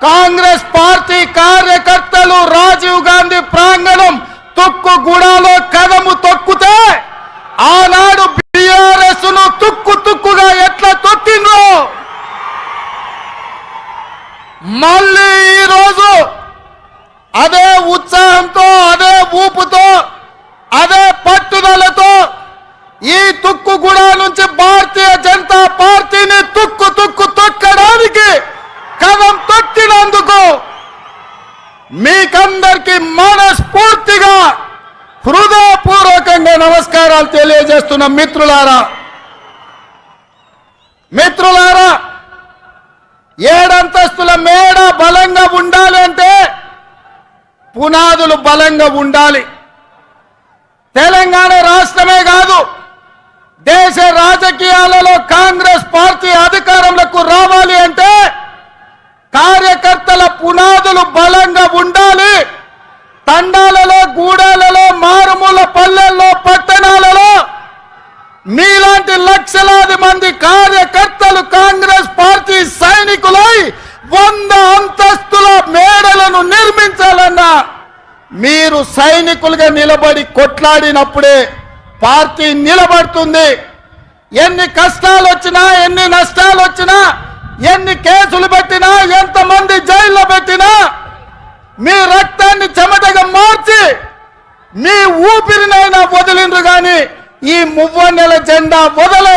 Congress party కార్యకర్తలు రాజీవ్ గాంధీ ప్రాంగణం తుక్కుగూడలో కదము తొక్కితే ఆనాడు బీఆర్ఎస్ ను తుక్కుగా ఎట్లా తొక్కిండ్రో మళ్ళీ ఈ రోజు అదే ఉత్సాహంతో అదే ఊపుతో అదే పట్టుదలతో ఈ తుక్కుగూడ నుంచి భారతీయ జనతా పార్టీని తుక్కు తొక్కడానికి కదం తొక్కినందుకు మీకందరికీ మనస్ఫూర్తిగా హృదయపూర్వకంగా నమస్కారాలు తెలియజేస్తున్న మిత్రులారా ఏడంతస్తుల మేడ బలంగా ఉండాలి అంటే పునాదులు బలంగా ఉండాలి. తెలంగాణ రాష్ట్రమే కాదు దేశ రాజకీయాలలో కాంగ్రెస్ పార్టీ అధికారంలోకి రావాలి అంటే కార్యకర్తల పునాదులు బలంగా ఉండాలి. తండాలలో గూడాలలో మారుమూల పల్లెల్లో పట్టణాలలో మీలాంటి లక్షలాది మంది కార్యకర్తలు కాంగ్రెస్ పార్టీ సైనికులై 100 అంతస్తుల మేడలను నిర్మించాలన్నా మీరు సైనికులుగా నిలబడి కొట్లాడినప్పుడే పార్టీ నిలబడుతుంది. ఎన్ని కష్టాలు వచ్చినా ఎన్ని నష్టాలు వచ్చినా ఎన్ని కేసులు పెట్టినా ఎంతమంది జైల్లో పెట్టినా మీ రక్తాన్ని చెమటగా మార్చి మీ ఊపిరినైనా వదిలిండ్రు గాని ఈ మువ్వన్నెల జెండా వదల